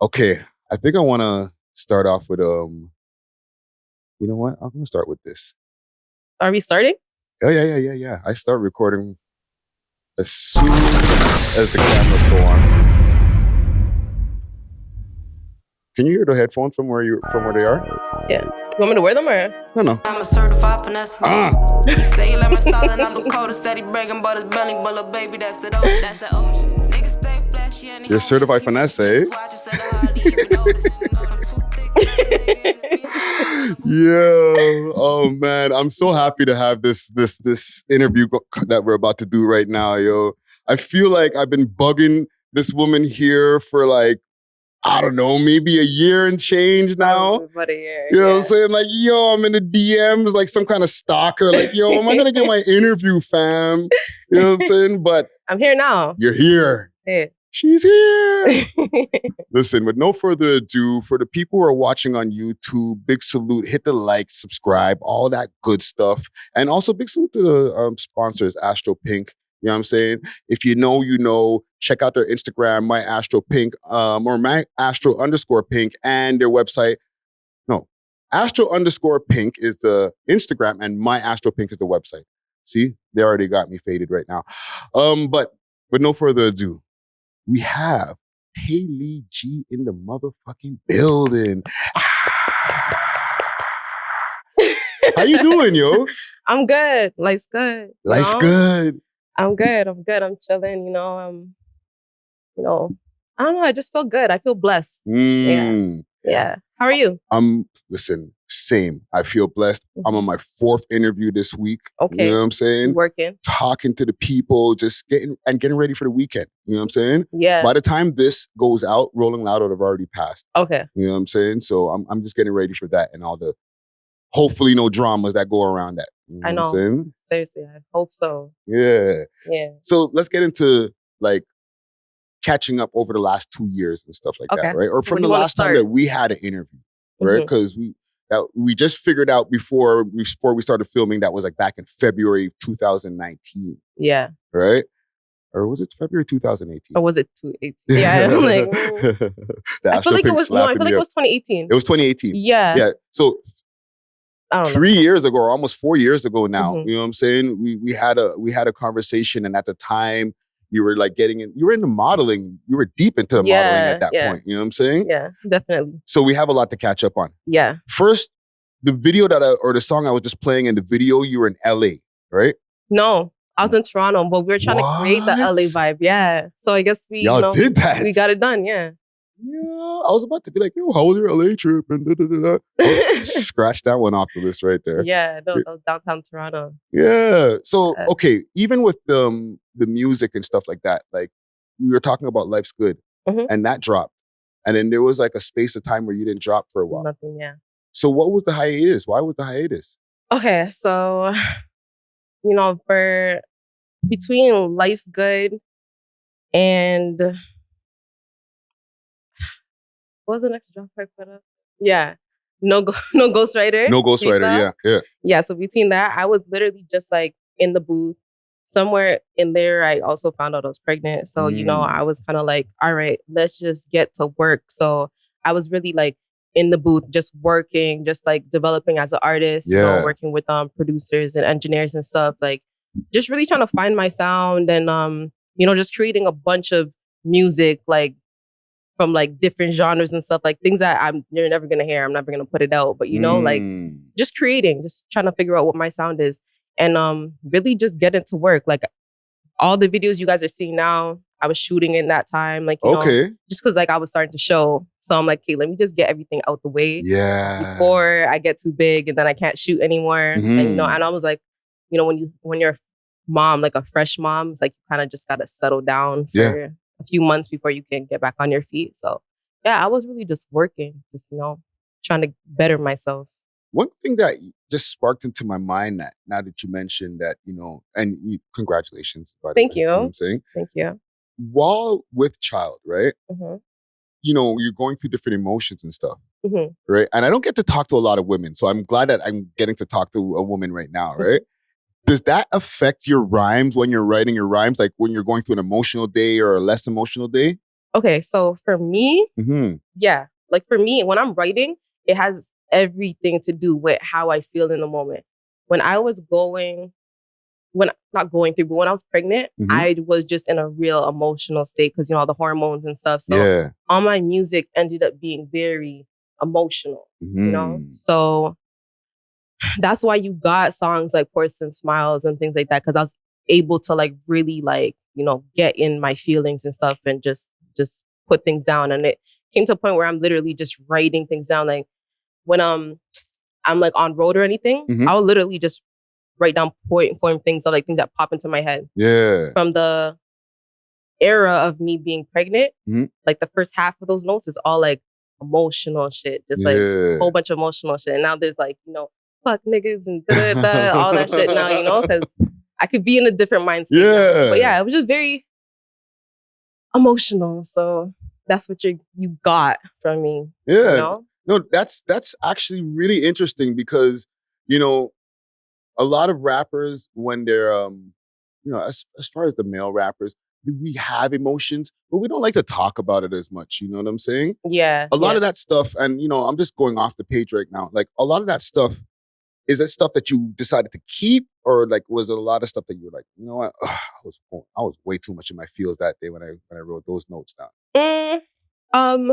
Okay, I think I want to start off with you know what? I'm gonna start with this. Are we starting? Oh yeah. I start recording as soon as the cameras go on. Can you hear the headphones from where they are? Yeah. You want me to wear them or? No. I'm a certified finesse. He say he like my style and I'm the coldest. Steady bragging about his belly, but little baby, that's the ocean. That's the ocean. Niggas stay flashy and You're certified finesse, eh? Yeah. Oh man, I'm so happy to have this interview that we're about to do right now, yo. I feel like I've been bugging this woman here for like, I don't know, maybe a year and change now. About a year. You know what I'm saying? Like, yo, I'm in the DMs like some kind of stalker. Like, yo, am I gonna get my interview, fam? You know what I'm saying? But I'm here now. You're here. Hey. She's here. Listen, with no further ado, for the people who are watching on YouTube, big salute. Hit the like, subscribe, all that good stuff. And also big salute to the sponsors, Astro Pink. You know what I'm saying? If you know, you know. Check out their Instagram, my Astro Pink, or my Astro _Pink, and their website. No, Astro _Pink is the Instagram, and my Astro Pink is the website. See, they already got me faded right now. But with no further ado, we have TaayLee G in the motherfucking building. How you doing, yo? I'm good. Life's good. Life's good. I'm good. I'm chilling. I don't know. I just feel good. I feel blessed. Yeah. How are you? Listen, same. I feel blessed. I'm on my 4th interview this week. Okay. You know what I'm saying? Working. Talking to the people, just getting ready for the weekend. You know what I'm saying? Yeah. By the time this goes out, Rolling Loud would have already passed. Okay. You know what I'm saying? So I'm just getting ready for that and all the, hopefully no dramas that go around that. You know I know. What I'm saying? Seriously, I hope so. Yeah. Yeah. So let's get into like catching up over the last 2 years and stuff like that, right? Or from the last time that we had an interview, right? Because we just figured out before we started filming that was like back in February 2019. Yeah. Right? Or was it February 2018? Or was it 2018? Yeah, I'm like, I feel like it was 2018. It was 2018. Yeah. Yeah. So I don't know. 3 years ago, or almost 4 years ago now, you know what I'm saying? We had a conversation, and at the time you were like you were into modeling. You were deep into the modeling at that point. You know what I'm saying? Yeah, definitely. So we have a lot to catch up on. Yeah. First, the video or the song I was just playing in the video, you were in LA, right? No, I was in Toronto, but we were trying to create the LA vibe. Yeah. So I guess y'all did that. We got it done. Yeah. Yeah, I was about to be like, yo, how was your LA trip? And Oh, scratch that one off the list right there. Yeah, no, downtown Toronto. Yeah. So, okay, even with the music and stuff like that, like we were talking about Life's Good, and that dropped. And then there was like a space of time where you didn't drop for a while. Nothing, yeah. So what was the hiatus? Why was the hiatus? Okay, so, for between Life's Good and... What was the next drop I put up? Yeah. No Ghostwriter. No Ghostwriter, yeah. Yeah, so between that, I was literally just like in the booth. Somewhere in there, I also found out I was pregnant. So, I was kind of like, all right, let's just get to work. So I was really like in the booth, just working, just like developing as an artist, working with producers and engineers and stuff. Like just really trying to find my sound and, just creating a bunch of music, like from like different genres and stuff, like things that you're never gonna hear. I'm never gonna put it out, but like just creating, just trying to figure out what my sound is, and really just get into work. Like all the videos you guys are seeing now, I was shooting in that time, like just because like I was starting to show. So I'm like, okay, let me just get everything out the way, before I get too big and then I can't shoot anymore. And and I was like, when you're a mom, like a fresh mom, it's like you kind of just gotta settle down for a few months before you can get back on your feet. So yeah, I was really just working, just, trying to better myself. One thing that just sparked into my mind that now that you mentioned that, and congratulations. Thank you. You know what I'm saying? Thank you. While with child, right? You're going through different emotions and stuff, right? And I don't get to talk to a lot of women. So I'm glad that I'm getting to talk to a woman right now, right? Does that affect your rhymes when you're writing your rhymes? Like when you're going through an emotional day or a less emotional day? Okay, so for me, Mm-hmm. yeah. Like for me, when I'm writing, it has everything to do with how I feel in the moment. When I was not going through, but when I was pregnant, Mhm. I was just in a real emotional state because, all the hormones and stuff. So Yeah. all my music ended up being very emotional, Mhm. So that's why you got songs like Porcelain Smiles and things like that, because I was able to like really like, get in my feelings and stuff and just put things down. And it came to a point where I'm literally just writing things down. Like when I'm like on road or anything, Mhm. I'll literally just write down point form things, or like things that pop into my head. Yeah. From the era of me being pregnant, Mhm. like the first half of those notes is all like emotional shit, just like a whole bunch of emotional shit. And now there's like, fuck niggas and all that shit now, because I could be in a different mindset. Yeah. But yeah, it was just very emotional. So that's what you got from me. Yeah. No, that's actually really interesting because, a lot of rappers when they're as far as the male rappers, we have emotions, but we don't like to talk about it as much. You know what I'm saying? Yeah. A lot of that stuff, and I'm just going off the page right now. Like a lot of that stuff, is that stuff that you decided to keep, or like was it a lot of stuff that you were like, you know what, I was way too much in my feels that day when I wrote those notes down.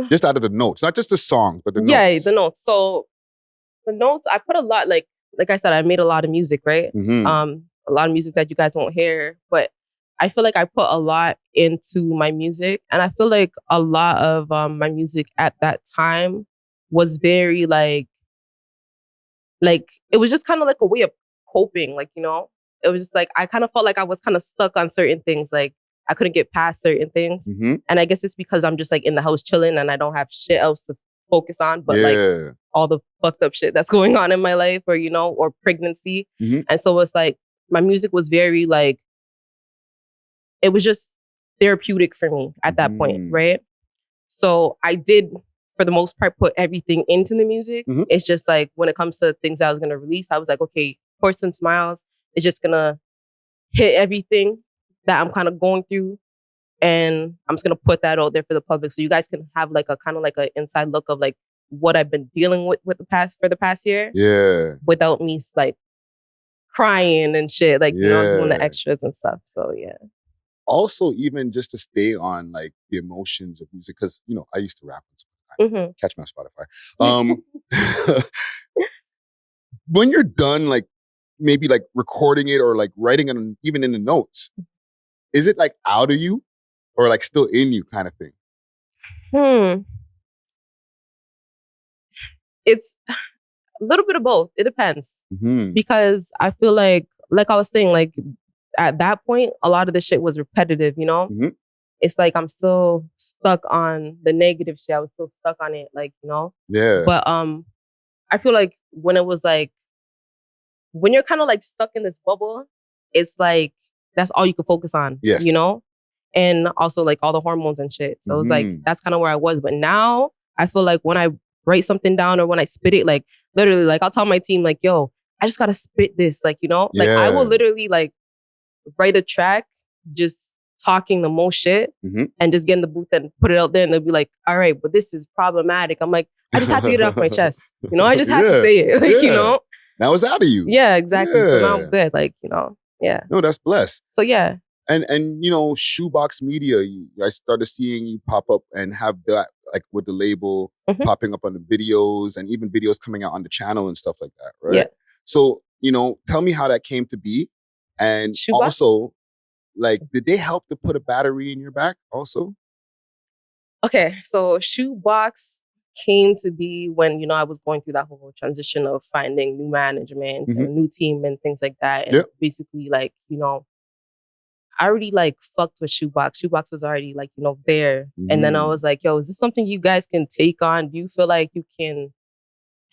Just out of the notes, not just the songs, but the notes. Yeah, the notes. So the notes, I put a lot, like I said, I made a lot of music, right? Mhm. A lot of music that you guys won't hear, but I feel like I put a lot into my music, and I feel like a lot of my music at that time was very like it was just kind of like a way of coping, it was just like I kind of felt like I was kind of stuck on certain things, like I couldn't get past certain things, Mhm. and I guess it's because I'm just like in the house chilling and I don't have shit else to focus on, but like all the fucked up shit that's going on in my life, or or pregnancy. Mhm. And so it's like my music was very like, it was just therapeutic for me at that point, right? So I did, for the most part, put everything into the music. Mhm. It's just like when it comes to things I was gonna release, I was like, okay, Porcelain Smiles is just gonna hit everything that I'm kind of going through, and I'm just gonna put that out there for the public, so you guys can have like a kind of like an inside look of like what I've been dealing with for the past year. Yeah. Without me like crying and shit, like doing the extras and stuff. So yeah. Also, even just to stay on like the emotions of music, because I used to rap on Spotify. Mm-hmm. Catch me on Spotify. When you're done, like maybe like recording it or like writing it, even in the notes, is it like out of you or like still in you kind of thing? It's a little bit of both. It depends. Mm-hmm. Because I feel like I was saying, like at that point, a lot of the shit was repetitive, Mm-hmm. It's like I'm still stuck on the negative shit. I was still stuck on it, Yeah. But I feel like when it was like, when you're kind of like stuck in this bubble, it's like that's all you can focus on. Yes. And also like all the hormones and shit. So it's like that's kind of where I was. But now I feel like when I write something down or when I spit it, like literally, like I'll tell my team, like, yo, I just gotta spit this. Like, like I will literally like write a track just talking the most shit and just get in the booth and put it out there, and they'll be like, all right, but this is problematic. I'm like, I just have to get it off my chest. I just have to say it. Like, Now it's out of you. Yeah, exactly. So now I'm good. Like, yeah. No, that's blessed. So yeah. And Shoebox Media, I started seeing you pop up and have that, like with the label popping up on the videos, and even videos coming out on the channel and stuff like that, right? Yeah. So, tell me how that came to be. And Shoebox? Also, like, did they help to put a battery in your back also? Okay, so Shoebox came to be when, I was going through that whole transition of finding new management and a new team and things like that. And basically, like, I already like fucked with Shoebox. Shoebox was already like, there. And then I was like, yo, is this something you guys can take on? Do you feel like you can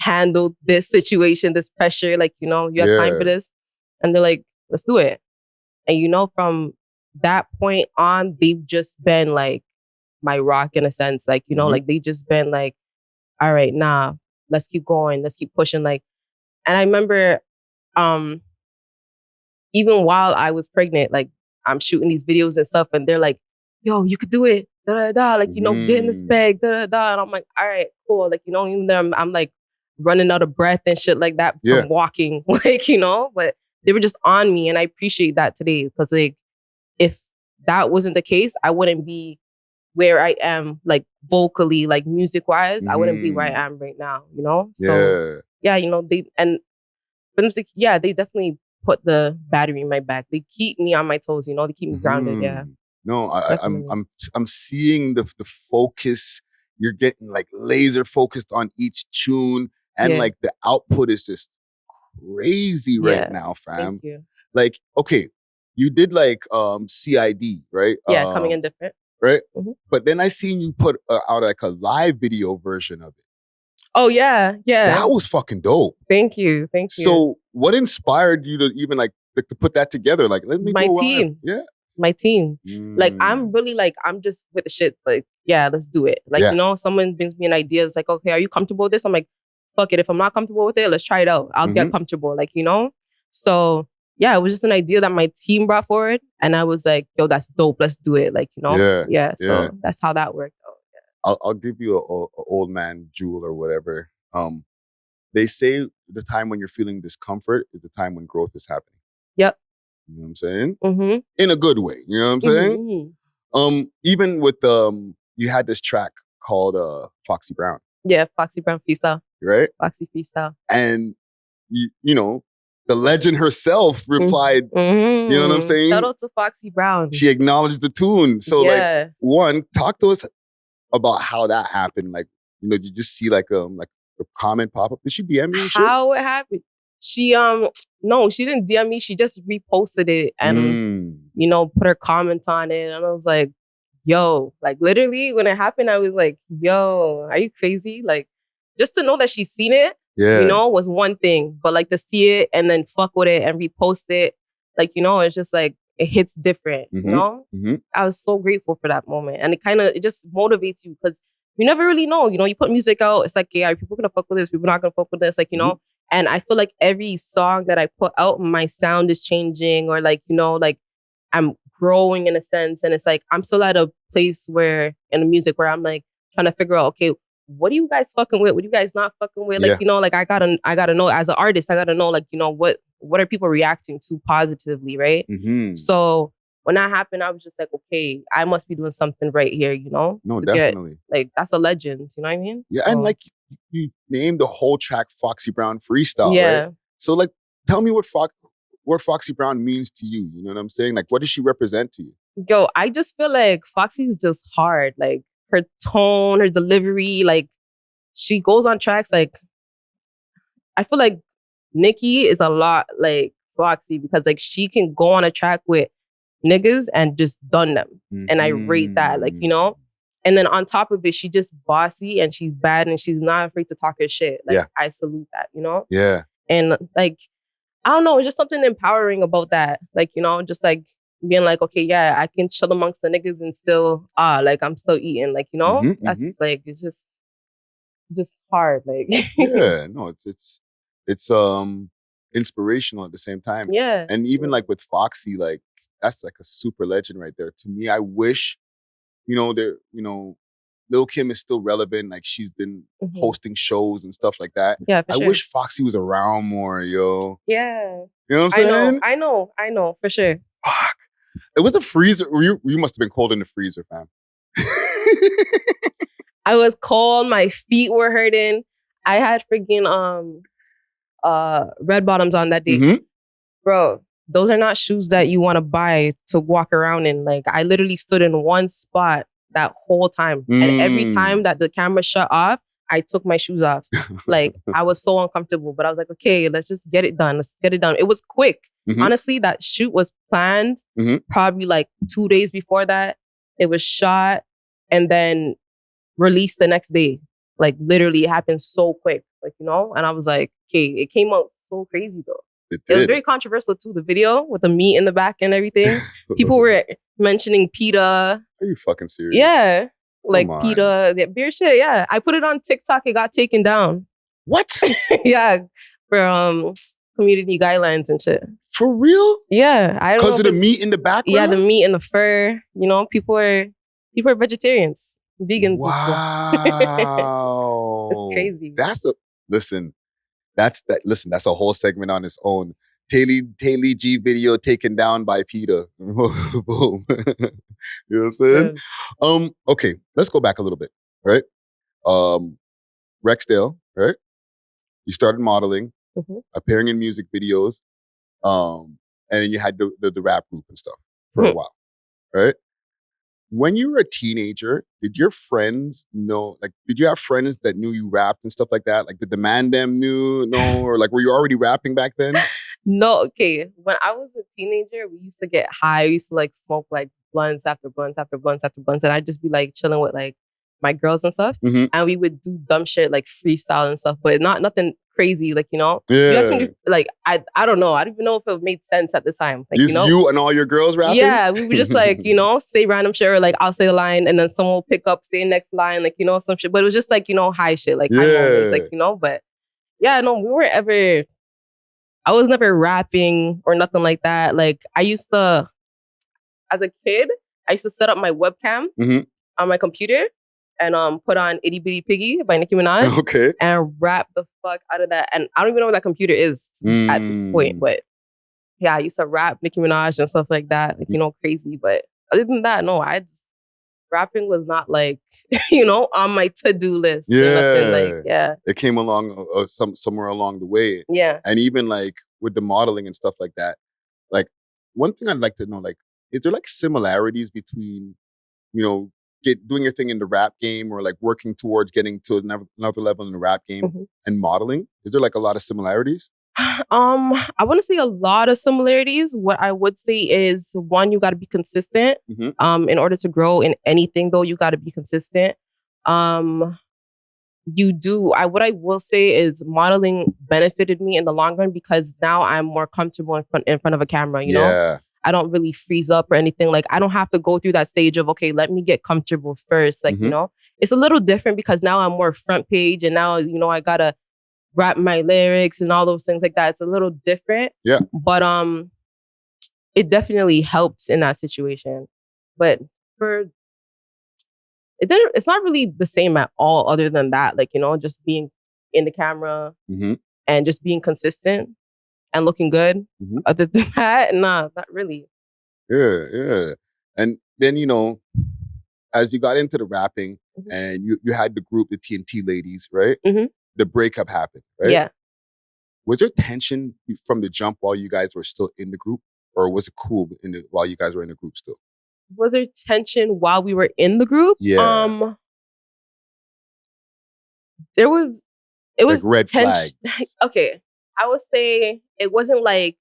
handle this situation, this pressure? Like, you have time for this? And they're like, let's do it. And, from that point on, they've just been like my rock in a sense. Like, like they just been like, all right, nah, let's keep going. Let's keep pushing. Like, and I remember, even while I was pregnant, like I'm shooting these videos and stuff, and they're like, yo, you could do it. da-da-da, like, you know, get in this bag, da-da-da. And I'm like, all right, cool. Like, you know, even though I'm like running out of breath and shit like that from walking, like, you know, but they were just on me. And I appreciate that today because, like, if that wasn't the case, I wouldn't be where I am, like, vocally, like, music-wise. I wouldn't be where I am right now, you know? So, yeah, you know, they definitely put the battery in my back. They keep me on my toes, you know? They keep me grounded, yeah. No, I'm seeing the focus. You're getting, like, laser focused on each tune. And, like, the output is just crazy right now, fam. Thank you. Like, okay, you did, like, CID, right? Yeah, Coming in Different. Right? Mm-hmm. But then I seen you put out, like, a live video version of it. Oh, yeah. That was fucking dope. Thank you. So what inspired you to even, like, to put that together? Like, let me My go team. Yeah. My team. Like, I'm really, like, I'm just with the shit. Like, yeah, let's do it. Like, you know, someone brings me an idea. It's like, okay, are you comfortable with this? I'm like, fuck it. If I'm not comfortable with it, let's try it out. I'll get comfortable. Like, you know? So, yeah, it was just an idea that my team brought forward. And I was like, yo, that's dope. Let's do it. Like, you know? Yeah. So that's how that worked out. Yeah. I'll give you a old man jewel or whatever. They say the time when you're feeling discomfort is the time when growth is happening. Yep. You know what I'm saying? Mm-hmm. In a good way. You know what I'm saying? Mm-hmm. Even with, you had this track called Foxy Brown. Yeah, Foxy Brown Freestyle. Right? Foxy Freestyle. And, you know, the legend herself replied, you know what I'm saying? Shout out to Foxy Brown. She acknowledged the tune. So, like, one, talk to us about how that happened. Like, you know, you just see, like a comment pop up. Did she DM me and shit? How it happened? She, no, she didn't DM me. She just reposted it and, you know, put her comment on it. And I was like, yo, like, literally when it happened, I was like, yo, are you crazy? Like, just to know that she's seen it, you know, was one thing. But, like, to see it and then fuck with it and repost it, like, you know, it's just like, it hits different, you know? I was so grateful for that moment. And it just motivates you because you never really know. You know, you put music out, it's like, yeah, are people gonna fuck with this? People not gonna fuck with this? Like, you know? And I feel like every song that I put out, my sound is changing or, like, you know, like, I'm growing in a sense. And it's like, I'm still at a place where, in the music, where I'm, like, trying to figure out, okay, what are you guys fucking with? What are you guys not fucking with? Like, you know, like, I gotta know as an artist, I gotta know, like, you know, what are people reacting to positively, right? So when that happened, I was just like, okay, I must be doing something right here, you know? No, definitely. Like, that's a legend, you know what I mean? Yeah, so, and, like, you named the whole track Foxy Brown Freestyle, right? So, like, tell me what Foxy Brown means to you. You know what I'm saying? Like, what does she represent to you? Yo, I just feel like Foxy's just hard. Like, her tone, her delivery, like, she goes on tracks, like, I feel like Nicki is a lot like Foxy because, like, she can go on a track with niggas and just done them. And I rate that, like, you know? And then on top of it, she just bossy and she's bad and she's not afraid to talk her shit. Like, I salute that, you know? Yeah. And, like, I don't know, it's just something empowering about that. Like, you know, just, like, being like, okay, yeah, I can chill amongst the niggas and still, like, I'm still eating. Like, you know? That's, like, it's just hard. Like, yeah, no, it's inspirational at the same time. Yeah. And even, like, with Foxy, like, that's, like, a super legend right there. To me, I wish, you know, Lil' Kim is still relevant. Like, she's been hosting shows and stuff like that. Yeah, for I sure. wish Foxy was around more, yo. Yeah. You know what I'm saying? I know, for sure. Fuck. It was the freezer. You must have been cold in the freezer, fam. I was cold. My feet were hurting. I had freaking red bottoms on that day. Bro, those are not shoes that you want to buy to walk around in. Like, I literally stood in one spot that whole time. And every time that the camera shut off, I took my shoes off. Like, I was so uncomfortable. But I was like, okay, let's just get it done. Let's get it done. It was quick. Honestly, that shoot was planned probably like 2 days before that. It was shot and then released the next day. Like, literally, it happened so quick. Like, you know? And I was like, okay, it came out so crazy though. It was very controversial too, the video with the meat in the back and everything. People were mentioning PETA. Are you fucking serious? Yeah. Like PETA, the beer shit. Yeah. I put it on TikTok. It got taken down. What? Yeah. For community guidelines and shit. For real? Yeah. I don't know. Because of the meat in the background? Yeah, the meat and the fur. You know, people were People are vegetarians, vegans, Wow. and stuff. It's crazy. Listen, that's a whole segment on its own. TaayLee G video taken down by PETA. Boom. You know what I'm saying? Okay, let's go back a little bit, right? Rexdale, right? You started modeling, appearing in music videos, and then you had the rap group and stuff for a while, right? When you were a teenager, did your friends know, like, did you have friends that knew you rapped and stuff like that? Like, did the man them know, or like, were you already rapping back then? No, okay. When I was a teenager, we used to get high. We used to like smoke like blunts after blunts after blunts after blunts. And I'd just be like chilling with like my girls and stuff. And we would do dumb shit like freestyle and stuff, but nothing crazy, like, you know? Yeah. You asked me to, like, I don't know. I don't even know if it made sense at the time. Like, you and all your girls rapping? Yeah, we would just like, you know, say random shit, or like I'll say a line and then someone will pick up, say next line, like, you know, some shit. But it was just like, you know, high shit, like high moments, like, you know? But yeah, no, I was never rapping or nothing like that. Like, I used to, as a kid, I used to set up my webcam on my computer and put on Itty Bitty Piggy by Nicki Minaj and rap the fuck out of that. And I don't even know what that computer is at this point. But yeah, I used to rap Nicki Minaj and stuff like that. Like, you know, crazy. But other than that, no, rapping was not like, you know, on my to-do list. Yeah. Like, yeah. It came along somewhere along the way. Yeah. And even like with the modeling and stuff like that, like one thing I'd like to know, like, is there like similarities between, you know, doing your thing in the rap game or like working towards getting to another level in the rap game and modeling? Is there like a lot of similarities? I want to say a lot of similarities. What I would say is, one, you got to be consistent. In order to grow in anything, though, you got to be consistent. What I will say is modeling benefited me in the long run because now I'm more comfortable in front of a camera, you know? I don't really freeze up or anything. Like, I don't have to go through that stage of, okay, let me get comfortable first. Like, you know, it's a little different because now I'm more front page and now, you know, I got to rap my lyrics and all those things like that. It's a little different. Yeah. But it definitely helped in that situation. But it's not really the same at all other than that. Like, you know, just being in the camera and just being consistent and looking good. Other than that, nah, not really. Yeah. And then, you know, as you got into the rapping and you had the group, the TnT ladies, right? The breakup happened, right? Yeah. Was there tension from the jump while you guys were still in the group? Or was it cool while you guys were in the group still? Was there tension while we were in the group? Yeah. It was like red flags. Okay. I would say it wasn't like,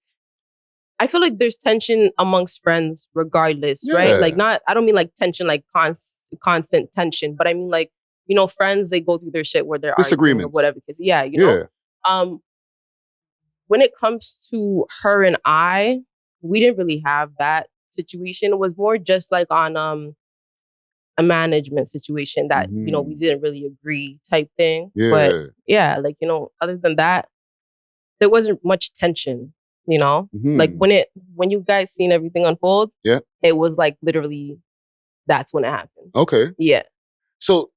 I feel like there's tension amongst friends regardless, right? Like I don't mean like tension, like constant tension, but I mean like, you know, friends, they go through their shit where they're arguing or whatever. Because you know, when it comes to her and I, we didn't really have that situation. It was more just like on a management situation that, you know, we didn't really agree type thing. But yeah, like, you know, other than that, there wasn't much tension, you know? Like when you guys seen everything unfold, it was like literally, that's when it happened. Okay. Yeah. So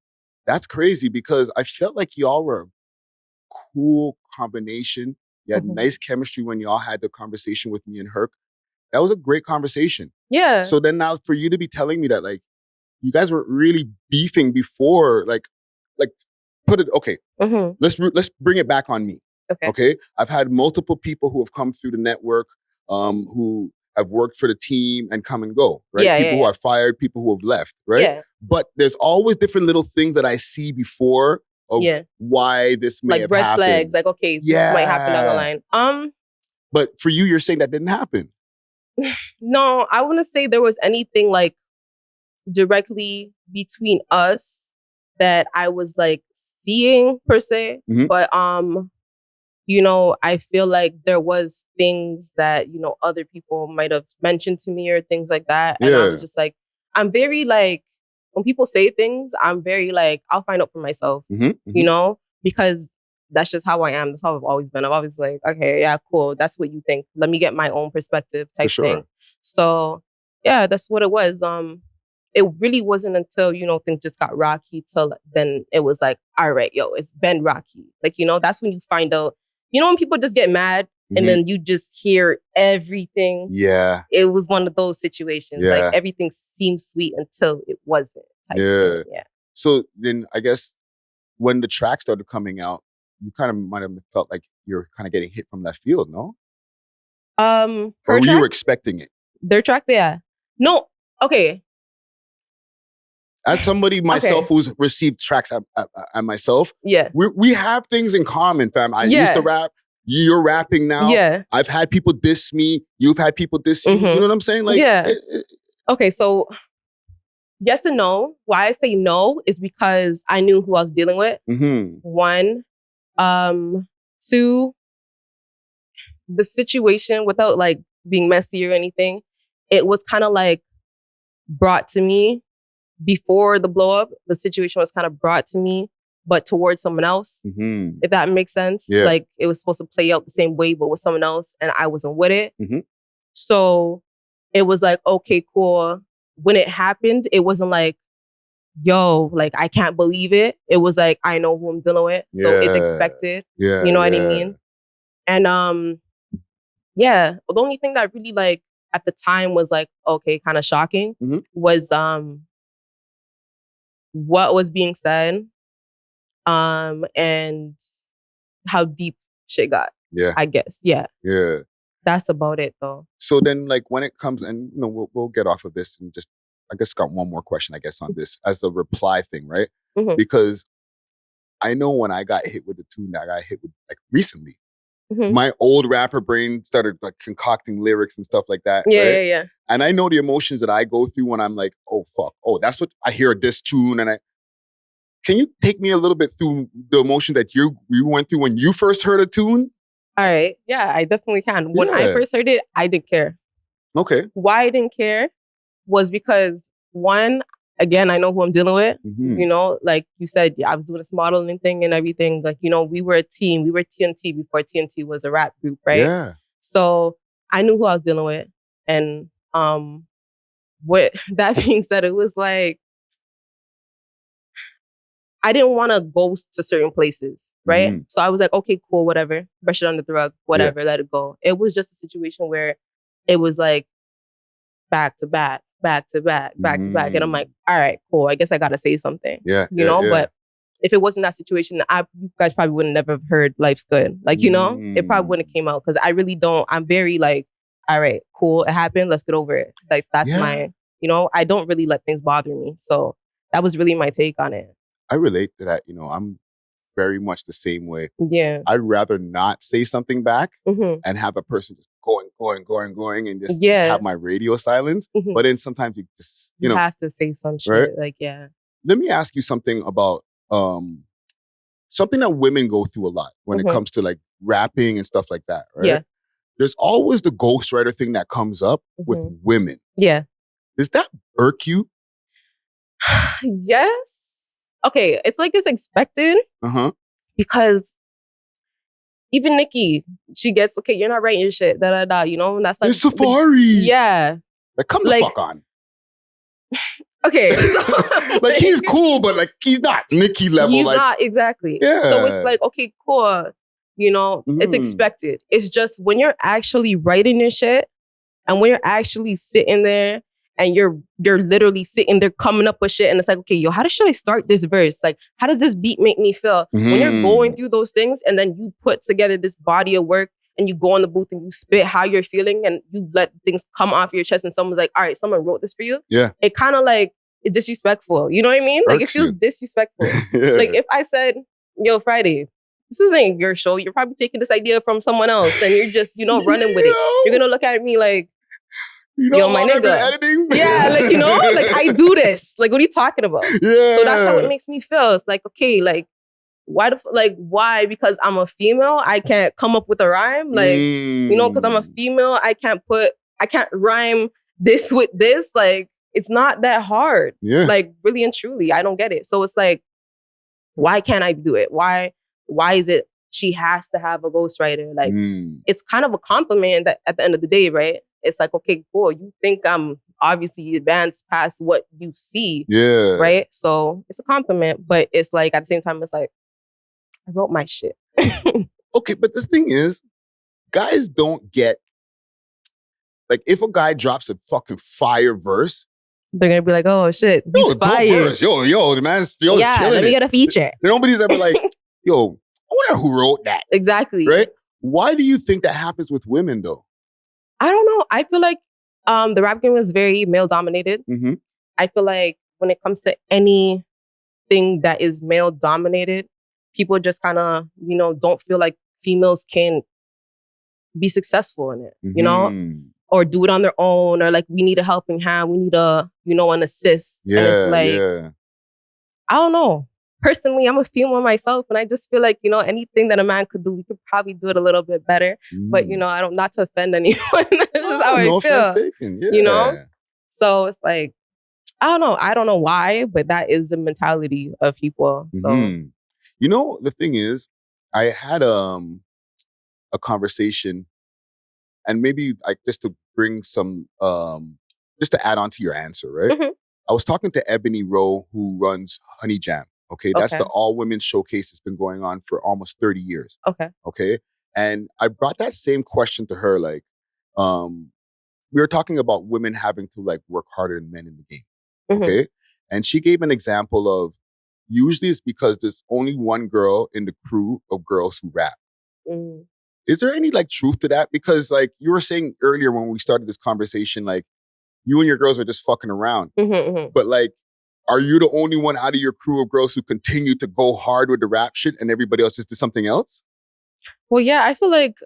that's crazy because I felt like y'all were a cool combination. You had nice chemistry when y'all had the conversation with me and Herc. That was a great conversation. Yeah. So then now for you to be telling me that like you guys were really beefing before, like put it, okay, let's bring it back on me. Okay. I've had multiple people who have come through the network who have worked for the team and come and go, right? People who are fired, people who have left, right? Yeah. But there's always different little things that I see before of why this may like have red happened. flags, like, okay, this might happen down the line. But for you, you're saying that didn't happen. No, I wouldn't say there was anything like directly between us that I was like seeing per se. But you know, I feel like there was things that, you know, other people might have mentioned to me or things like that. And I was just like, I'm very like, when people say things, I'm very like, I'll find out for myself, you know, because that's just how I am. That's how I've always been. I'm always like, okay, yeah, cool. That's what you think. Let me get my own perspective type thing. So yeah, that's what it was. it really wasn't until, things just got rocky till then it was like, all right, yo, it's been rocky. Like, that's when you find out, when people just get mad and then you just hear everything. Yeah. It was one of those situations. Yeah. Like everything seemed sweet until it wasn't. Type thing. Yeah. So then I guess when the track started coming out, you kind of might have felt like you're kind of getting hit from left field, no? Or were you expecting it? Their track, yeah. No, okay. As somebody myself who's received tracks at myself, we have things in common, fam. I used to rap. You're rapping now. Yeah. I've had people diss me. You've had people diss you. You know what I'm saying? Like, okay, so yes and no. Why I say no is because I knew who I was dealing with. One. Two, the situation, without like being messy or anything, it was kind of like brought to me before the blow up. The situation was kind of brought to me, but towards someone else, if that makes sense. Yeah. Like it was supposed to play out the same way, but with someone else, and I wasn't with it. So it was like, okay, cool. When it happened, it wasn't like, yo, like, I can't believe it. It was like, I know who I'm dealing with. So it's expected. Yeah. You know what I mean? And the only thing that really like at the time was like, okay, kind of shocking was what was being said and how deep shit got. Yeah. I guess. Yeah. Yeah. That's about it though. So then like when it comes, and we'll get off of this and just, I guess got one more question, I guess, on this as the reply thing, right? Because I know when I got hit with the tune that I got hit with like recently, my old rapper brain started like concocting lyrics and stuff like that. Yeah. And I know the emotions that I go through when I'm like, oh, fuck. Oh, that's what I hear this tune. And can you take me a little bit through the emotion that you went through when you first heard a tune? All right. Yeah, I definitely can. When I first heard it, I didn't care. Okay. Why I didn't care was because, one, again, I know who I'm dealing with. Like you said, I was doing this modeling thing and everything. Like, we were a team. We were TnT before TnT was a rap group, right? Yeah. So I knew who I was dealing with. And with that being said, it was like, I didn't want to go to certain places, right? So I was like, okay, cool, whatever. Brush it under the rug, whatever, let it go. It was just a situation where it was like back to back, back to back, back to back. And I'm like, all right, cool. I guess I got to say something. Yeah. But if it wasn't that situation, you guys probably would have never heard Life's Good. Like, it probably wouldn't have came out because I really don't, I'm very like, all right, cool, it happened, let's get over it. Like, that's my, I don't really let things bother me. So that was really my take on it. I relate to that. I'm very much the same way. Yeah. I'd rather not say something back and have a person just going and just have my radio silence. But then sometimes you just, you have to say some shit. Right? Like, yeah. Let me ask you something about something that women go through a lot when it comes to like rapping and stuff like that, right? Yeah. There's always the ghostwriter thing that comes up with women. Yeah. Does that irk you? Yes. Okay, it's like it's expected because even Nikki, she gets, okay, you're not writing your shit, and that's like it's Safari. Yeah. Like, come the fuck on. Okay. Like, he's cool, but like, he's not Nikki level. He's like, not, exactly. Yeah. So it's like, okay, cool. It's expected. It's just when you're actually writing your shit and when you're actually sitting there and you're literally sitting there coming up with shit and it's like, okay, yo, how should I start this verse? Like, how does this beat make me feel? When you're going through those things and then you put together this body of work and you go in the booth and you spit how you're feeling and you let things come off your chest and someone's like, all right, someone wrote this for you. Yeah. It kind of like, it's disrespectful. You know what I mean? Like, it feels disrespectful. Like, if I said, yo, Friday, this isn't your show. You're probably taking this idea from someone else and you're just, running with it. You're going to look at me like, yo, my nigga. Editing? Yeah, like, like, I do this. Like, what are you talking about? Yeah. So that's how it makes me feel. It's like, okay, like, why? Because I'm a female, I can't come up with a rhyme? Like, because I'm a female, I can't rhyme this with this. Like, it's not that hard. Yeah. Like, really and truly, I don't get it. So it's like, why can't I do it? Why is it she has to have a ghostwriter? Like, it's kind of a compliment that at the end of the day, right? it's like, okay, cool. You think I'm obviously advanced past what you see. Yeah. Right? So it's a compliment, but it's like at the same time, it's like, I wrote my shit. Okay, but the thing is, guys don't get, like, if a guy drops a fucking fire verse, they're gonna be like, oh shit, he's fired. Verse. Yo, the man's still killing it. Let me get a feature. Nobody's ever like, yo, I wonder who wrote that. Exactly. Right? Why do you think that happens with women though? I don't know. I feel like the rap game is very male dominated. Mm-hmm. I feel like when it comes to anything that is male dominated, people just kind of, don't feel like females can be successful in it, or do it on their own, or like we need a helping hand, we need an assist. Yeah, and it's like, I don't know. Personally, I'm a female myself, and I just feel like, anything that a man could do, we could probably do it a little bit better. But, I don't, not to offend anyone. That's just how I feel. Taken. Yeah. So it's like, I don't know. I don't know why, but that is the mentality of people. So, the thing is, I had a conversation, and maybe like just to bring some, just to add on to your answer, right? Mm-hmm. I was talking to Ebony Rowe, who runs Honey Jam. Okay, that's the all-women showcase that's been going on for almost 30 years. Okay, and I brought that same question to her, like, we were talking about women having to like work harder than men in the game. Okay, and she gave an example of, usually it's because there's only one girl in the crew of girls who rap. Is there any like truth to that? Because like you were saying earlier when we started this conversation, like you and your girls are just fucking around. But like, are you the only one out of your crew of girls who continue to go hard with the rap shit and everybody else just did something else? Well, yeah, I feel like,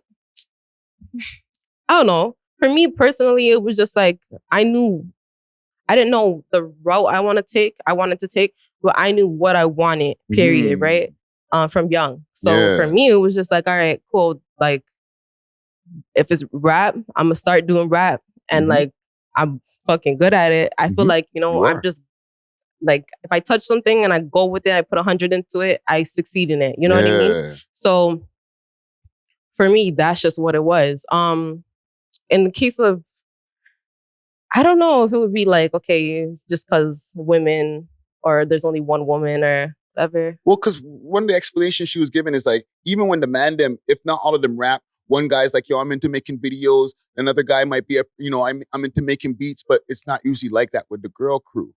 I don't know. For me personally, it was just like, I didn't know the route I wanted to take, but I knew what I wanted, period, right? From young. So for me, it was just like, all right, cool. Like, if it's rap, I'm gonna start doing rap. And like, I'm fucking good at it. I feel like, I'm just like, if I touch something and I go with it, I put 100 into it, I succeed in it. You know what I mean? So for me, that's just what it was. In the case of, I don't know if it would be like, okay, it's just because women, or there's only one woman or whatever. Well, because one of the explanations she was given is like, even when the man them, if not all of them rap, one guy's like, yo, I'm into making videos. Another guy might be, I'm into making beats, but it's not usually like that with the girl crew.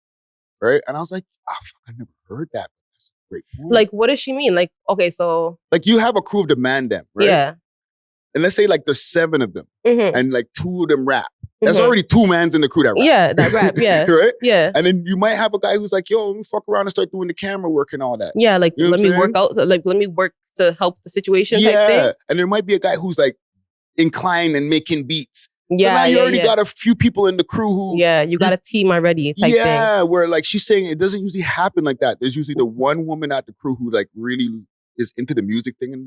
Right? And I was like, I never heard that. That's a great point. Like, what does she mean? Like, okay, so. Like, you have a crew of the man them, right? Yeah. And let's say like there's 7 of them and like 2 of them rap. That's already 2 mans in the crew that rap. Yeah, that rap, yeah. Right? Yeah. And then you might have a guy who's like, yo, let me fuck around and start doing the camera work and all that. Yeah, like, let me work out, like, let me work to help the situation type thing. And there might be a guy who's like inclined and making beats. Yeah, so now you already got a few people in the crew who... Yeah, you got a team already type thing. Yeah, where like she's saying it doesn't usually happen like that. There's usually the one woman at the crew who like really is into the music thing, and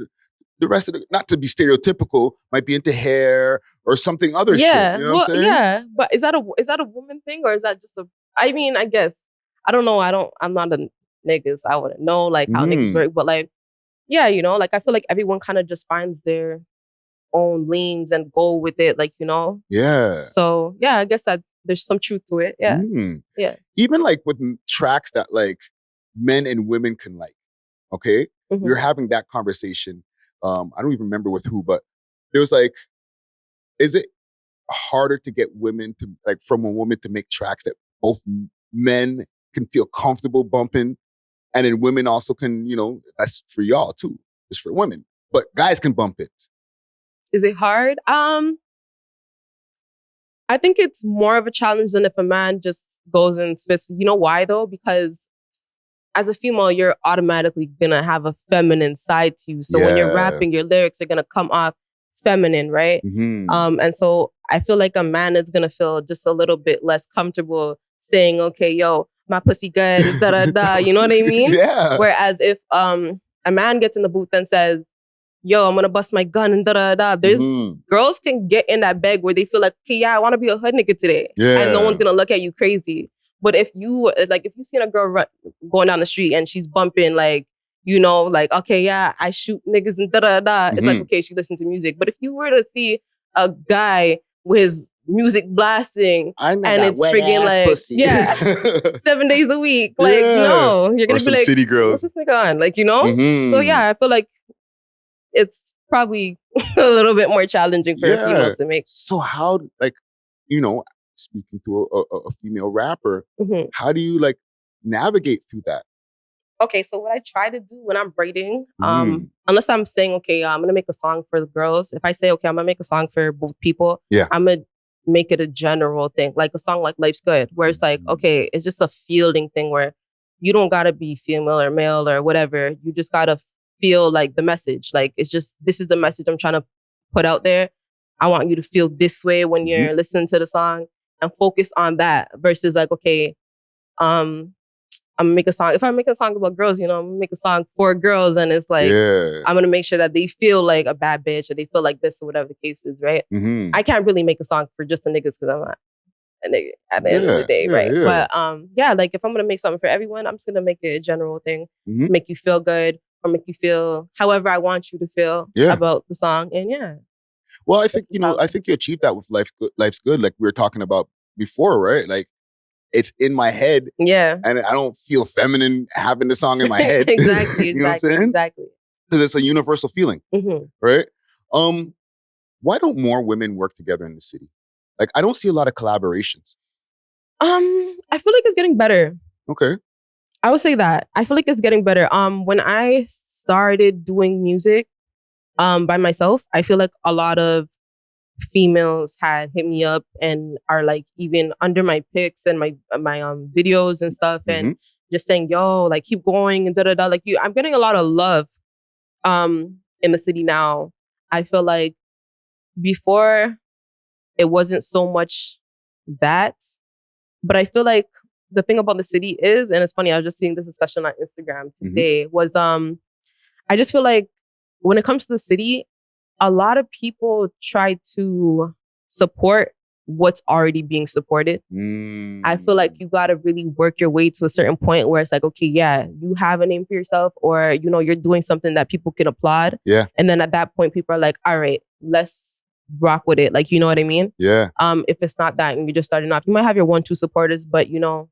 the rest of the, not to be stereotypical, might be into hair or something other shit. You know what I'm saying? Yeah, but is that a woman thing, or is that just a... I mean, I guess. I don't know. I'm not a nigga, so I wouldn't know like how niggas work. But like, yeah, like I feel like everyone kind of just finds their own lanes and go with it, like, Yeah. So yeah, I guess that there's some truth to it. Yeah. Yeah. Even like with tracks that like men and women can like, okay? We were having that conversation. I don't even remember with who, but it was like, is it harder to get women to, like, from a woman to make tracks that both men can feel comfortable bumping, and then women also can, that's for y'all too. It's for women, but guys can bump it. Is it hard? I think it's more of a challenge than if a man just goes and spits. You know why though? Because as a female, you're automatically gonna have a feminine side to you. So when you're rapping, your lyrics are gonna come off feminine, right? And so I feel like a man is gonna feel just a little bit less comfortable saying, okay, yo, my pussy good, da da da. You know what I mean? Yeah. Whereas if a man gets in the booth and says, yo, I'm gonna bust my gun and da da da. There's girls can get in that bag where they feel like, okay, yeah, I want to be a hood nigga today, and no one's gonna look at you crazy. But if you seen a girl going down the street and she's bumping like, like, okay, yeah, I shoot niggas and da da da. It's like, okay, she listens to music. But if you were to see a guy with his music blasting. I know and that it's wet freaking ass like, pussy. yeah, 7 days a week. Like, Yeah. no, you're Or gonna be some like, city girls. what's this nigga on? Like, you know? Mhm. So yeah, I feel like it's probably a little bit more challenging for a female to make. So how, like, you know, speaking to a female rapper, Mhm. how do you like navigate through that? Okay, so what I try to do when I'm writing, Mhm. unless I'm saying, okay, I'm gonna make a song for the girls. If I say, okay, I'm gonna make a song for both people, Yeah. I'm gonna make it a general thing, like a song like Life's Good, where it's like, okay, it's just a fielding thing where you don't gotta be female or male or whatever. You just gotta feel like the message. Like, it's just, this is the message I'm trying to put out there. I want you to feel this way when you're listening to the song and focus on that versus like, okay, I'm gonna make a song. If I make a song about girls, you know, I'm gonna make a song for girls, and it's like, I'm gonna make sure that they feel like a bad bitch or they feel like this or whatever the case is, right? I can't really make a song for just the niggas because I'm not a nigga at the end of the day, right? But yeah, like if I'm gonna make something for everyone, I'm just gonna make it a general thing, make you feel good or make you feel however I want you to feel about the song, and yeah. Well, I think I think you achieved that with Life's Good, like we were talking about before, right? Like, it's in my head. Yeah. And I don't feel feminine having the song in my head. Exactly. You know what I'm saying? Exactly. Because it's a universal feeling. Mm-hmm. Right? Why don't more women work together in the city? Like, I don't see a lot of collaborations. I feel like it's getting better. Okay. I would say that. I feel like it's getting better. When I started doing music by myself, I feel like a lot of females had hit me up and are like even under my pics and my videos and stuff, and just saying, yo, like keep going and da-da-da. Like I'm getting a lot of love in the city now. I feel like before it wasn't so much that, but I feel like the thing about the city is, and it's funny, I was just seeing this discussion on Instagram today, was I just feel like when it comes to the city, a lot of people try to support what's already being supported. I feel like you got to really work your way to a certain point where it's like, okay, yeah, you have a name for yourself, or, you know, you're doing something that people can applaud. Yeah. And then at that point, people are like, all right, let's rock with it. Like, you know what I mean? Yeah. If it's not that and you're just starting off, you might have your 1-2 supporters, but you know,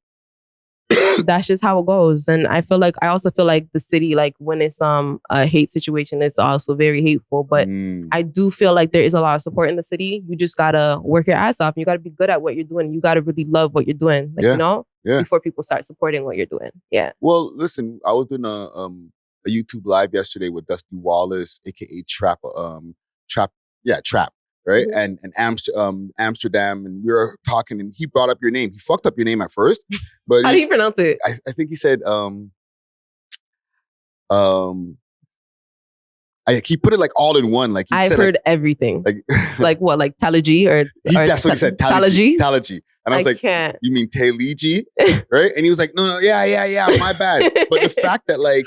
that's just how it goes. And I also feel like the city, like when it's a hate situation, it's also very hateful. But I do feel like there is a lot of support in the city. You just gotta work your ass off. You gotta be good at what you're doing. You gotta really love what you're doing. Like, you know, before people start supporting what you're doing. Yeah. Well, listen, I was doing a YouTube live yesterday with Dusty Wallace, aka Trap. Right? And Amsterdam, and we were talking, and he brought up your name. He fucked up your name at first, but how do you pronounce it? I think he said he put it like all in one. Like I've heard like, everything. Like what? Like TaayLee or that's what he said. TaayLee. And I was like, can't. You mean TaayLee? Right? And he was like, no, yeah, my bad. But the fact that like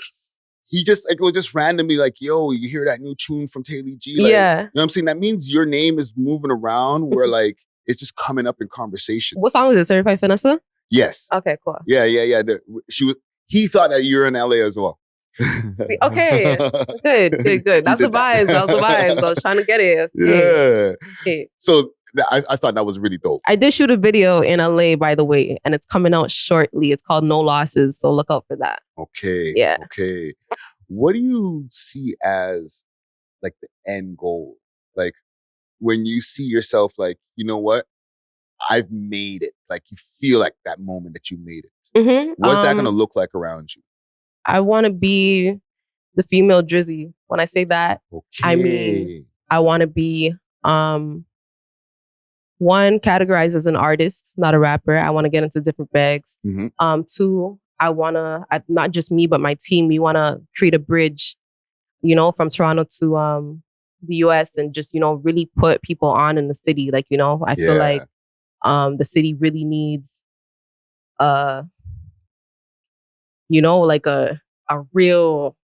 he just like was just randomly like, yo, you hear that new tune from TaayLee? Like, you know what I'm saying? That means your name is moving around where like it's just coming up in conversation. What song is it? Certified Finessa? Yes. Okay, cool. Yeah. He thought that you were in LA as well. Okay. Good. That's the vibes. I was trying to get it. Yeah. Okay. So I thought that was really dope. I did shoot a video in LA, by the way, and it's coming out shortly. It's called No Losses, so look out for that. Okay. Yeah. Okay. What do you see as like the end goal? Like when you see yourself like, you know what? I've made it. Like you feel like that moment that you made it. What's that going to look like around you? I want to be the female Drizzy. When I say that, I mean, I want to be, one, categorized as an artist, not a rapper. I want to get into different bags. Two, I want to, not just me, but my team, we want to create a bridge, you know, from Toronto to the US and just, you know, really put people on in the city. Like, you know, I feel like the city really needs, you know, like a real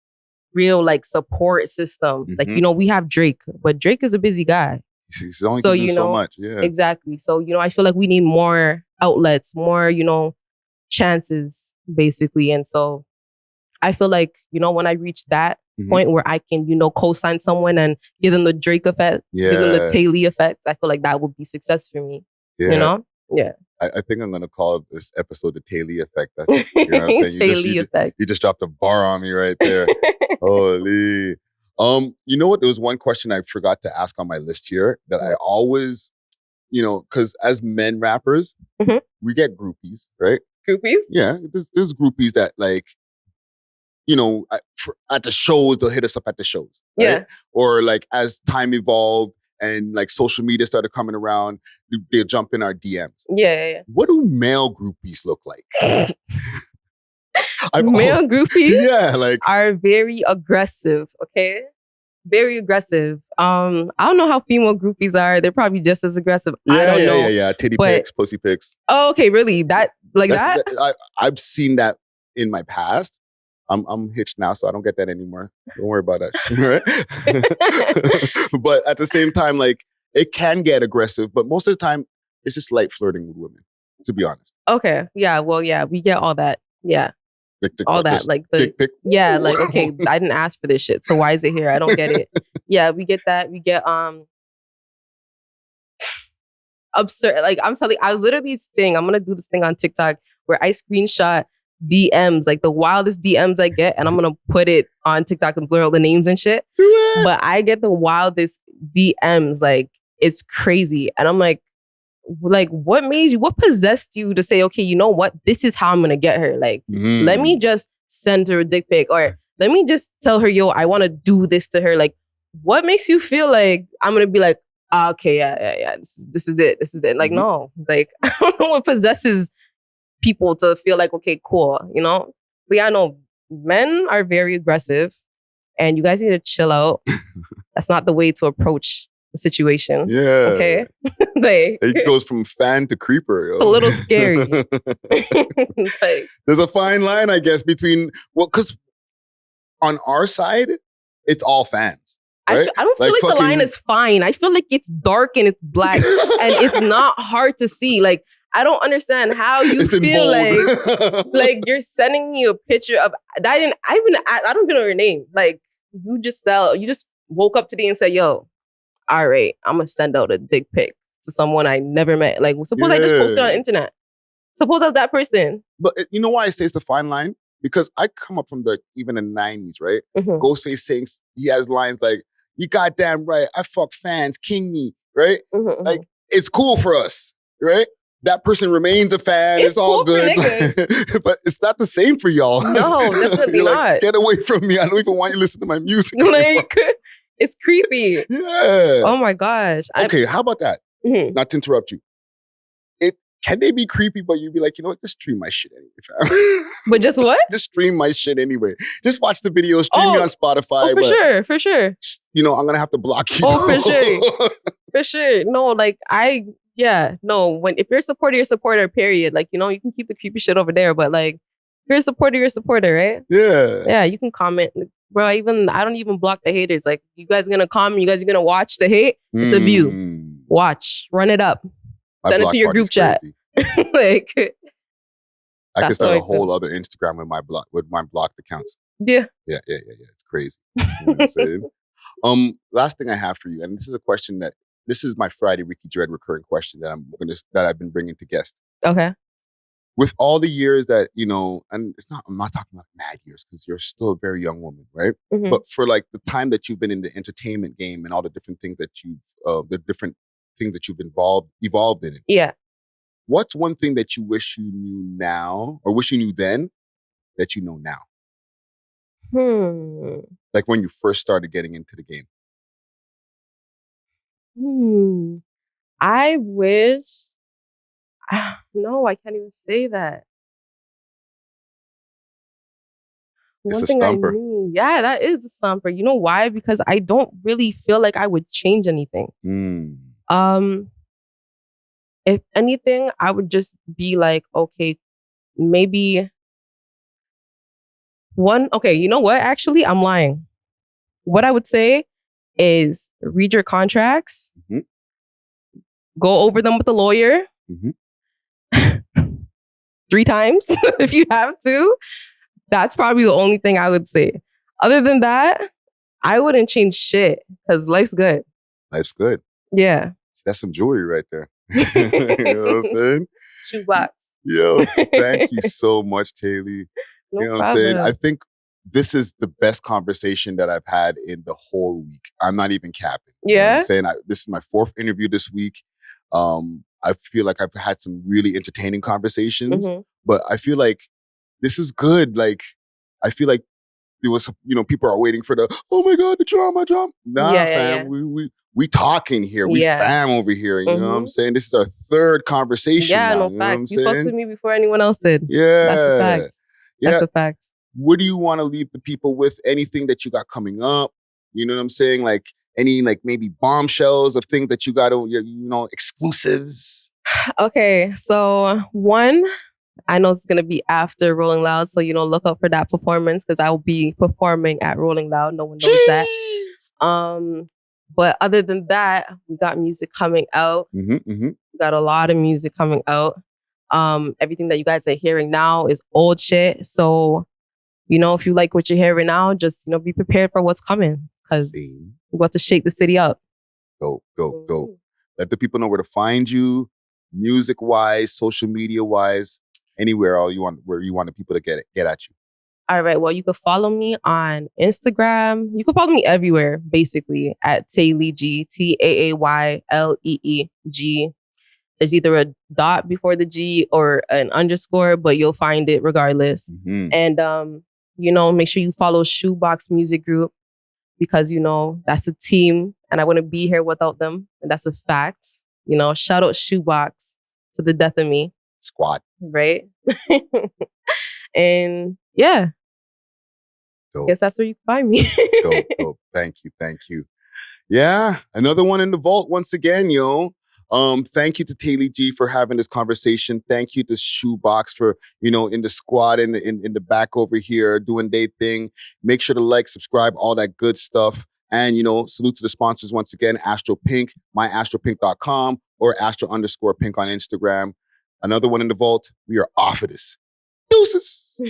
like support system. Like, you know, we have Drake, but Drake is a busy guy. He's only so, you know, so much. Yeah. Exactly. So, you know, I feel like we need more outlets, more, you know, chances, basically. And so I feel like, you know, when I reach that point where I can, you know, co-sign someone and give them the Drake effect, give them the TaayLee effect, I feel like that would be success for me. Yeah. You know? Yeah. I think I'm gonna call this episode the TaayLee effect. That's, you know what I'm saying? TaayLee effect. You just dropped a bar on me right there. Holy. You know what? There was one question I forgot to ask on my list here that I always, you know, because as men rappers, we get groupies, right? Groupies? Yeah, there's groupies that like, you know, at the shows, they'll hit us up at the shows. Right? Yeah. Or like as time evolved and like social media started coming around, they'll jump in our DMs. Yeah. What do male groupies look like? Male groupies like are very aggressive, okay? Very aggressive. I don't know how female groupies are. They're probably just as aggressive. I don't know. Yeah. Titty pics, pussy pics. Oh, okay, really? That? I've seen that in my past. I'm hitched now, so I don't get that anymore. Don't worry about that. Right? But at the same time, like, it can get aggressive, but most of the time, it's just light flirting with women, to be honest. Okay. Yeah. Well, yeah, we get all that. Yeah. All that. Like the dick pic. Yeah, like, okay, I didn't ask for this shit. So why is it here? I don't get it. Yeah, we get that. We get absurd. Like, I'm telling you, I was literally saying I'm gonna do this thing on TikTok where I screenshot DMs, like the wildest DMs I get, and I'm gonna put it on TikTok and blur all the names and shit. But I get the wildest DMs, like it's crazy. And I'm like, what possessed you to say, okay, you know what? This is how I'm gonna get her. Like, let me just send her a dick pic, or let me just tell her, yo, I wanna do this to her. Like, what makes you feel like I'm gonna be like, okay, yeah, this is it. Like, no, like, I don't know what possesses people to feel like, okay, cool, you know? But yeah, no, men are very aggressive and you guys need to chill out. That's not the way to approach the situation. Yeah. Okay? Like, it goes from fan to creeper. Yo. It's a little scary. Like, there's a fine line, I guess, between, well, because on our side, it's all fans. Right? I don't feel like the line is fine. I feel like it's dark and it's black and it's not hard to see. Like, I don't understand how you feel like you're sending me a picture of I don't even know your name. Like, you just woke up today and said, yo, all right, I'm gonna send out a dick pic to someone I never met. Like, suppose I just posted on the internet. Suppose I was that person. But you know why I say it's the fine line? Because I come up from even the 90s, right? Ghostface saying, he has lines like, you goddamn right, I fuck fans, king me, right? Like, it's cool for us, right? That person remains a fan. It's all cool good. But it's not the same for y'all. No, definitely not. Like, get away from me. I don't even want you to listen to my music. Like, it's creepy. Yeah. Oh my gosh. Okay, how about that? Not to interrupt you. Can they be creepy, but you'd be like, you know what? Just stream my shit anyway, fam. But just what? Just stream my shit anyway. Just watch the video, stream me on Spotify. Oh, for sure. You know, I'm going to have to block you. Oh, for sure. For sure. No, like, if you're a supporter, you're a supporter, period. Like, you know, you can keep the creepy shit over there, but like, if you're a supporter, you're a supporter, right? Yeah. Yeah, you can comment. Bro, I don't even block the haters. Like, you guys are going to comment, you guys are going to watch the hate. It's a view. Watch. Run it up. Send it to your group chat. Like, I can start a whole other Instagram with my blocked accounts. Yeah. It's crazy. You know what I'm saying? Last thing I have for you, and this is a question this is my Friday Ricky Dred recurring question that I've been bringing to guests. Okay. With all the years that, you know, and I'm not talking about mad years because you're still a very young woman, right? But for like the time that you've been in the entertainment game and all the different things that you've evolved in it. Yeah. What's one thing that you wish you knew now, or wish you knew then, that you know now? Like when you first started getting into the game. I wish. No, I can't even say that. It's a stumper. Yeah, that is a stumper. You know why? Because I don't really feel like I would change anything. If anything, I would just be like, okay, maybe okay, you know what? Actually, I'm lying. What I would say is read your contracts, go over them with the lawyer 3 times if you have to. That's probably the only thing I would say. Other than that, I wouldn't change shit because life's good. Life's good. Yeah. That's some jewelry right there. You know what I'm saying? Shoebox. Yo, thank you so much, TaayLee. No You know what I'm problem. saying? I think this is the best conversation that I've had in the whole week. I'm not even capping. You know what I'm saying? This is my 4th interview this week. I feel like I've had some really entertaining conversations, but I feel like this is good. Like, I feel like there was, people are waiting for the, oh my God, the drama. Nah, fam, we talking here. We fam over here. You know what I'm saying? This is our 3rd conversation now. No you know facts. what I'm You fucked with me before anyone else did. Yeah. That's a fact. That's a fact. What do you want to leave the people with? Anything that you got coming up? You know what I'm saying? Like any, like maybe bombshells of things that you got to, exclusives? Okay, so one, I know it's going to be after Rolling Loud. So, look out for that performance because I will be performing at Rolling Loud. No one knows that. But other than that, we got music coming out. We got a lot of music coming out. Everything that you guys are hearing now is old shit. So, if you like what you're hearing now, just, be prepared for what's coming because we're about to shake the city up. Dope. Let the people know where to find you, music-wise, social media-wise, anywhere where you want the people to get at you. All right. Well, you can follow me on Instagram. You can follow me everywhere, basically, at TaayLee G, TaayLeeg. There's either a dot before the G or an underscore, but you'll find it regardless. And, make sure you follow Shoebox Music Group because, that's a team and I wouldn't be here without them. And that's a fact. Shout out Shoebox to the death of me. Squad. Right? And yeah. Dope. Guess that's where you can find me. Dope. Thank you. Yeah, another one in the vault once again, yo. Thank you to TaayLee G for having this conversation. Thank you to Shoebox for, in the squad in the back over here doing their thing. Make sure to like, subscribe, all that good stuff. And, salute to the sponsors once again, Astro Pink, myastropink.com or Astro_Pink on Instagram. Another one in the vault. We are off of this. Deuces.